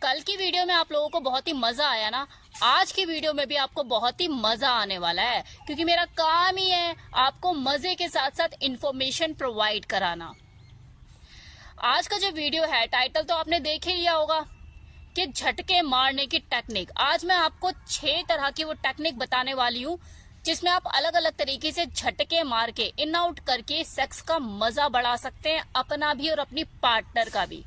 कल की वीडियो में आप लोगों को बहुत ही मजा आया ना। आज की वीडियो में भी आपको बहुत ही मजा आने वाला है, क्योंकि मेरा काम ही है आपको मजे के साथ साथ इंफॉर्मेशन प्रोवाइड कराना। आज का जो वीडियो है, टाइटल तो आपने देख ही लिया होगा कि झटके मारने की टेक्निक। आज मैं आपको 6 तरह की वो टेक्निक बताने वाली हूँ जिसमें आप अलग अलग तरीके से झटके मार के इन आउट करके सेक्स का मजा बढ़ा सकते हैं, अपना भी और अपनी पार्टनर का भी।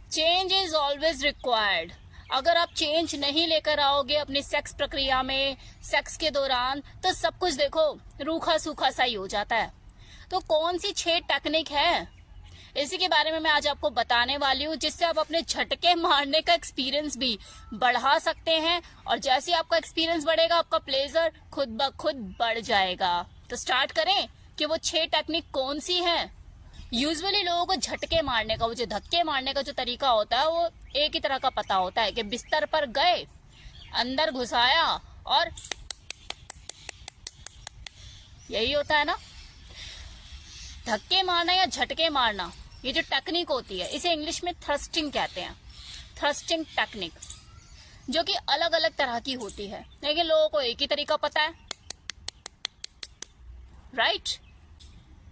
Change is always required. अगर आप चेंज नहीं लेकर आओगे अपनी सेक्स प्रक्रिया में, सेक्स के दौरान, तो सब कुछ देखो रूखा सूखा सा ही हो जाता है। तो कौन सी 6 टेक्निक है, इसी के बारे में मैं आज आपको बताने वाली हूँ, जिससे आप अपने झटके मारने का एक्सपीरियंस भी बढ़ा सकते हैं। और जैसे आपका एक्सपीरियंस बढ़ेगा, आपका प्लेजर खुद ब खुद बढ़ जाएगा। तो स्टार्ट करें कि वो 6 टेक्निक कौन सी हैं। यूजुअली लोगों को झटके मारने का, वो जो धक्के मारने का जो तरीका होता है, वो एक ही तरह का पता होता है कि बिस्तर पर गए, अंदर घुसाया और यही होता है ना। धक्के मारना या झटके मारना, ये जो टेक्निक होती है, इसे इंग्लिश में थ्रस्टिंग कहते हैं। थ्रस्टिंग टेक्निक, जो कि अलग अलग तरह की होती है, लेकिन लोगों को एक ही तरीका पता है, राइट।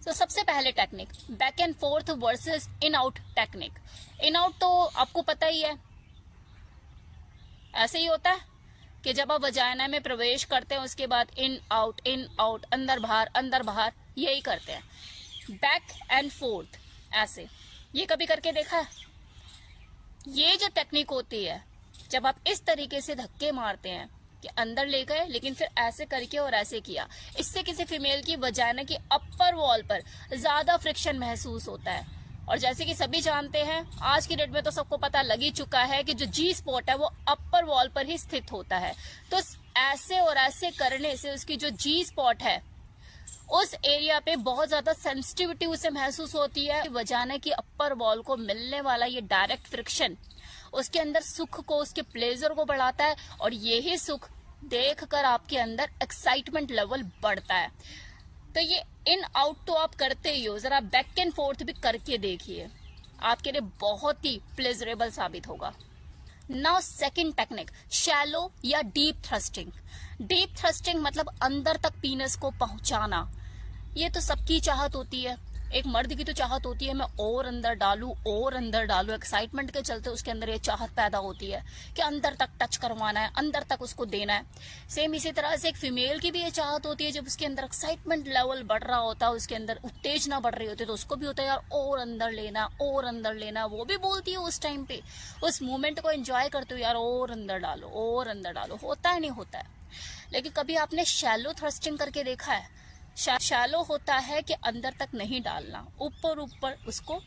तो सबसे पहले technique back and fourth versus in out technique. In out तो आपको पता ही है, ऐसे ही होता है कि जब आप वजाइना में प्रवेश करते हैं, उसके बाद इन आउट, अंदर बाहर, यही करते हैं। बैक एंड फोर्थ ऐसे, ये कभी करके देखा है? ये जो टेक्निक होती है, जब आप इस तरीके से धक्के मारते हैं कि अंदर ले गए, लेकिन फिर ऐसे करके और ऐसे किया, इससे किसी फीमेल की वजाइना की अपर वॉल पर ज्यादा फ्रिक्शन महसूस होता है। और जैसे कि सभी जानते हैं, आज की डेट में तो सबको पता लग ही चुका है कि जो जी स्पॉट है वो अपर वॉल पर ही स्थित होता है। तो ऐसे और ऐसे करने से उसकी जो जी स्पॉट है, उस एरिया पे बहुत ज्यादा सेंसिटिविटी उसे महसूस होती है। वजाइना की अपर वॉल को मिलने वाला ये डायरेक्ट फ्रिक्शन उसके अंदर सुख को, उसके प्लेजर को बढ़ाता है, और यही सुख देखकर आपके अंदर एक्साइटमेंट लेवल बढ़ता है। तो ये इन आउट तो आप करते ही हो, जरा बैक एंड फोर्थ भी करके देखिए, आपके लिए बहुत ही प्लेजरेबल साबित होगा। नाउ सेकंड टेक्निक, शैलो या डीप थ्रस्टिंग। डीप थ्रस्टिंग मतलब अंदर तक पीनस को पहुंचाना। ये तो सबकी चाहत होती है, एक मर्द की तो चाहत होती है मैं और अंदर डालूं, एक्साइटमेंट के चलते उसके अंदर ये चाहत पैदा होती है कि अंदर तक टच करवाना है, अंदर तक उसको देना है। सेम इसी तरह से एक फीमेल की भी ये चाहत होती है, जब उसके अंदर एक्साइटमेंट लेवल बढ़ रहा होता है, उसके अंदर उत्तेजना बढ़ रही होती है, तो उसको भी होता है यार और अंदर लेना, वो भी बोलती है उस टाइम पे, उस मोमेंट को एंजॉय करते हो, यार और अंदर डालो। होता है नहीं होता है। लेकिन कभी आपने शैलो थ्रस्टिंग करके देखा है? शैलो होता है कि अंदर तक नहीं डालना, ऊपर उसको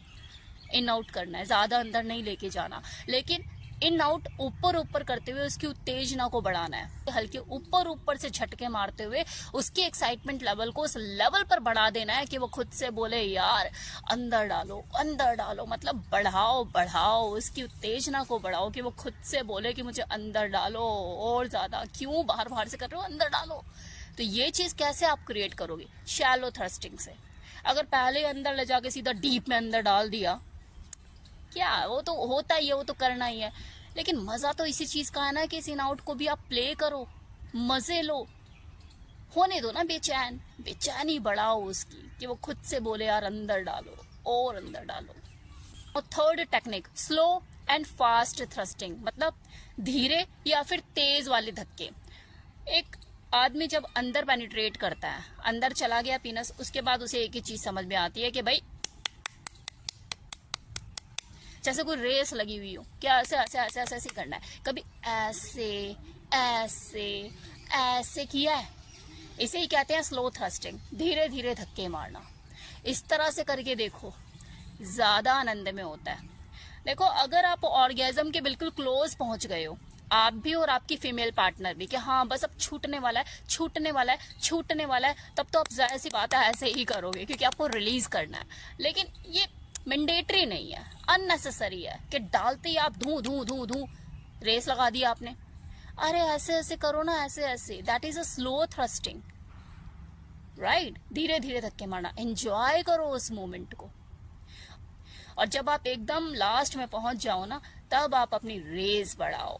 इन आउट करना है, ज्यादा अंदर नहीं लेके जाना, लेकिन इन आउट ऊपर करते हुए उसकी उत्तेजना को बढ़ाना है। हल्के ऊपर से झटके मारते हुए उसकी एक्साइटमेंट लेवल को उस लेवल पर बढ़ा देना है कि वो खुद से बोले यार अंदर डालो, मतलब बढ़ाओ, उसकी उत्तेजना को बढ़ाओ कि वो खुद से बोले कि मुझे अंदर डालो और ज्यादा, क्यों बाहर से कर रहे हो, अंदर डालो। तो ये चीज कैसे आप क्रिएट करोगे? शैलो थ्रस्टिंग से। अगर पहले अंदर ले जाके सीधा डीप में अंदर डाल दिया, क्या वो तो होता ही है, वो तो करना ही है, लेकिन मजा तो इसी चीज का है ना कि इस इन आउट को भी आप प्ले करो, मजे लो, होने दो ना बेचैनी बढ़ाओ उसकी कि वो खुद से बोले यार अंदर डालो। और third technique, slow and fast thrusting, मतलब धीरे या फिर तेज वाले धक्के। एक आदमी जब अंदर पेनिट्रेट करता है, अंदर चला गया पीनस, उसके बाद उसे एक ही चीज समझ में आती है कि भाई जैसे कोई रेस लगी हुई हो, क्या ऐसे करना है, कभी ऐसे किया है। इसे ही कहते हैं स्लो थ्रस्टिंग, धीरे धीरे धक्के मारना। इस तरह से करके देखो, ज्यादा आनंद में होता है। देखो, अगर आप ऑर्गेज्म के बिल्कुल क्लोज पहुंच गए हो, आप भी और आपकी फीमेल पार्टनर भी, कि हाँ बस अब छूटने वाला है, तब तो आप जाहिर सी बात है ऐसे ही करोगे, क्योंकि आपको रिलीज करना है। लेकिन ये मैंडेटरी नहीं है, अननेसेसरी है कि डालते ही आप धू रेस लगा दी आपने। अरे ऐसे करो ना, ऐसे, that is a slow thrusting, right. धीरे धीरे धक्के मारना, एंजॉय करो उस मोमेंट को। और जब आप एकदम लास्ट में पहुंच जाओ ना, तब आप अपनी रेस बढ़ाओ,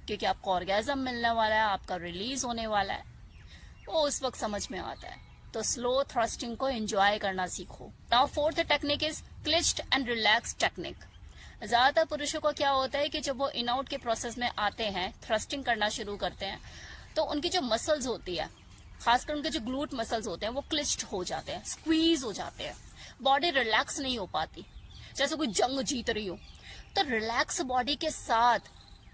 क्योंकि आपको ऑर्गेजम मिलने वाला है, आपका रिलीज होने वाला है, वो उस वक्त समझ में आता है। तो स्लो थ्रस्टिंग को एंजॉय करना सीखो। Now fourth technique is clenched and relax technique. ज्यादातर पुरुषों को क्या होता है कि जब वो इन आउट के प्रोसेस में आते हैं, थ्रस्टिंग करना शुरू करते हैं, तो उनकी जो मसल्स होती है, खासकर उनके जो ग्लूट मसल्स होते हैं, वो क्लिच्ड हो जाते हैं, स्क्वीज हो जाते हैं, बॉडी रिलैक्स नहीं हो पाती, जैसे कोई जंग जीत रही हो। तो रिलैक्स बॉडी के साथ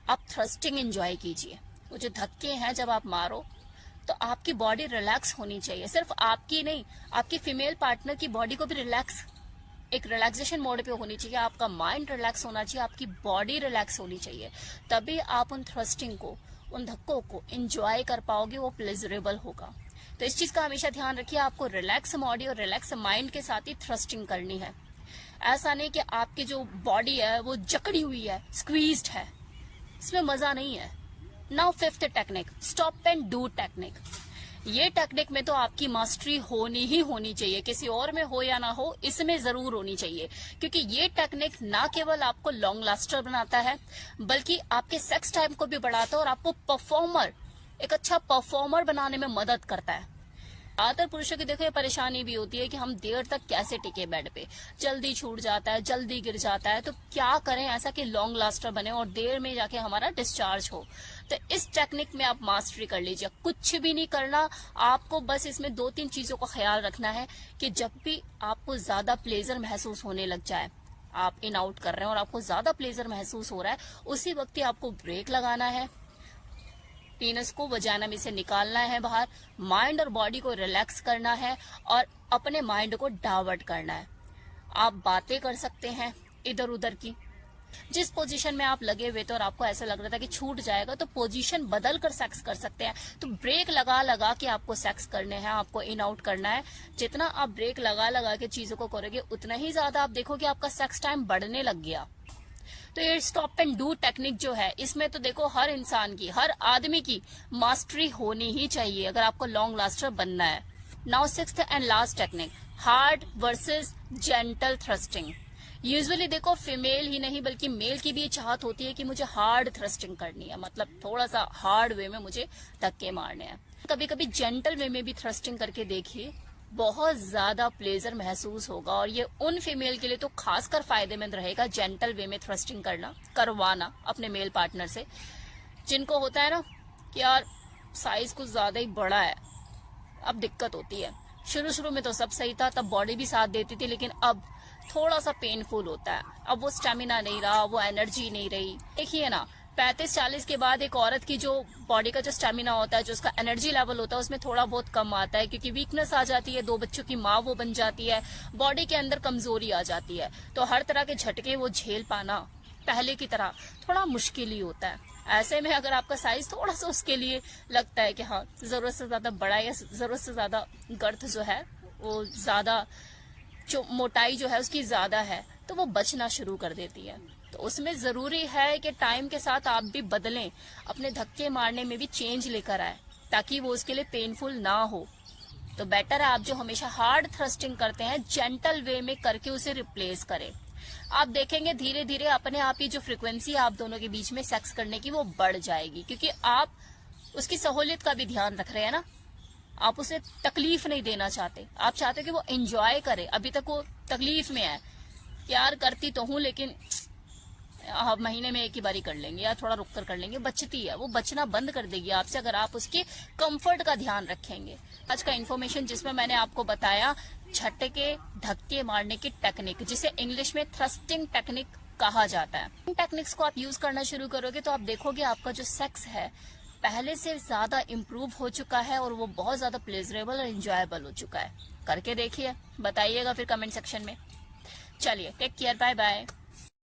आप थ्रस्टिंग एंजॉय कीजिए। वो जो धक्के हैं जब आप मारो, तो आपकी बॉडी रिलैक्स होनी चाहिए। सिर्फ आपकी नहीं, आपकी फीमेल पार्टनर की बॉडी को भी रिलैक्स, एक रिलैक्सेशन मोड पे होनी चाहिए। आपका माइंड रिलैक्स होना चाहिए, आपकी बॉडी रिलैक्स होनी चाहिए, तभी आप उन थ्रस्टिंग को, उन धक्कों को एंजॉय कर पाओगे, वो प्लेजरेबल होगा। तो इस चीज का हमेशा ध्यान रखिए, आपको रिलैक्स बॉडी और रिलैक्स माइंड के साथ ही थ्रस्टिंग करनी है। ऐसा नहीं कि आपकी जो बॉडी है वो जकड़ी हुई है, स्क्वीज्ड है, इसमें मजा नहीं है। Now fifth technique, stop and do technique. ये टेक्निक में तो आपकी मास्टरी होनी ही होनी चाहिए, किसी और में हो या ना हो, इसमें जरूर होनी चाहिए, क्योंकि ये टेक्निक ना केवल आपको लॉन्ग लास्टर बनाता है, बल्कि आपके सेक्स टाइम को भी बढ़ाता है और आपको परफॉर्मर, एक अच्छा परफॉर्मर बनाने में मदद करता है। ज्यादातर पुरुषों की देखो ये परेशानी भी होती है कि हम देर तक कैसे टिके बेड पे, जल्दी छूट जाता है, जल्दी गिर जाता है, तो क्या करें ऐसा कि लॉन्ग लास्टर बने और देर में जाके हमारा डिस्चार्ज हो। तो इस टेक्निक में आप मास्टरी कर लीजिए। कुछ भी नहीं करना आपको, बस इसमें 2-3 चीजों का ख्याल रखना है कि जब भी आपको ज्यादा प्लेजर महसूस होने लग जाए, आप इन आउट कर रहे हैं और आपको ज्यादा प्लेजर महसूस हो रहा है, उसी वक्त ही आपको ब्रेक लगाना है, पीनस को वजाना में से निकालना है बाहर, माइंड और बॉडी को रिलैक्स करना है और अपने माइंड को डाइवर्ट करना है। आप बातें कर सकते हैं इधर उधर की, जिस पोजीशन में आप लगे हुए थे और आपको ऐसा लग रहा था कि छूट जाएगा, तो पोजीशन बदल कर सेक्स कर सकते हैं। तो ब्रेक लगा लगा के आपको सेक्स करने हैं, आपको इन आउट करना है। जितना आप ब्रेक लगा लगा के चीजों को करोगे, उतना ही ज्यादा आप देखोगे आपका सेक्स टाइम बढ़ने लग गया। तो ये स्टॉप एंड डू टेक्निक जो है, इसमें तो देखो हर इंसान की, हर आदमी की मास्टरी होनी ही चाहिए अगर आपको लॉन्ग लास्टर बनना है। Now sixth and last technique, hard versus gentle thrusting. Usually देखो फीमेल ही नहीं बल्कि मेल की भी ये चाहत होती है कि मुझे हार्ड थ्रस्टिंग करनी है, मतलब थोड़ा सा हार्ड वे में मुझे धक्के मारने हैं। कभी कभी जेंटल वे में भी थ्रस्टिंग करके देखिए, बहुत ज्यादा प्लेजर महसूस होगा। और ये उन फीमेल के लिए तो खासकर फायदेमंद रहेगा, जेंटल वे में थ्रस्टिंग करवाना अपने मेल पार्टनर से, जिनको होता है ना कि यार साइज कुछ ज्यादा ही बड़ा है, अब दिक्कत होती है। शुरू शुरू में तो सब सही था, तब बॉडी भी साथ देती थी, लेकिन अब थोड़ा सा पेनफुल होता है। अब वो स्टेमिना नहीं रहा, वो एनर्जी नहीं रही। देखिए ना, 35-40 के बाद एक औरत की जो बॉडी का जो स्टेमिना होता है, जो उसका एनर्जी लेवल होता है, उसमें थोड़ा बहुत कम आता है, क्योंकि वीकनेस आ जाती है, 2 बच्चों की माँ वो बन जाती है, बॉडी के अंदर कमजोरी आ जाती है। तो हर तरह के झटके वो झेल पाना पहले की तरह थोड़ा मुश्किल ही होता है। ऐसे में अगर आपका साइज थोड़ा सा उसके लिए लगता है कि हाँ जरूरत से ज्यादा बड़ा है, या जरूरत से ज्यादा गर्थ जो है वो ज्यादा, जो मोटाई जो है उसकी ज्यादा है, तो वो बचना शुरू कर देती है। तो उसमें जरूरी है कि टाइम के साथ आप भी बदलें, अपने धक्के मारने में भी चेंज लेकर आए, ताकि वो उसके लिए पेनफुल ना हो। तो बेटर है आप जो हमेशा हार्ड थ्रस्टिंग करते हैं, जेंटल वे में करके उसे रिप्लेस करें। आप देखेंगे धीरे धीरे अपने आप ही जो फ्रिक्वेंसी आप दोनों के बीच में सेक्स करने की वो बढ़ जाएगी, क्योंकि आप उसकी सहूलियत का भी ध्यान रख रहे हैं ना। आप उसे तकलीफ नहीं देना चाहते, आप चाहते कि वो एंजॉय करे। अभी तक वो तकलीफ में है, यार करती तो हूं लेकिन महीने में एक ही बारी कर लेंगे या थोड़ा रुक कर लेंगे, बचती है, वो बचना बंद कर देगी आपसे अगर आप उसके कंफर्ट का ध्यान रखेंगे। आज का इन्फॉर्मेशन जिसमें मैंने आपको बताया झटके धक्के मारने की टेक्निक, जिसे इंग्लिश में थ्रस्टिंग टेक्निक कहा जाता है। इन टेक्निक्स को आप यूज करना शुरू करोगे तो आप देखोगे आपका जो सेक्स है पहले से ज्यादा इम्प्रूव हो चुका है और वो बहुत ज्यादा प्लेजरेबल और एंजॉयबल हो चुका है। करके देखिए, बताइएगा फिर कमेंट सेक्शन में। चलिए, टेक केयर, बाय बाय।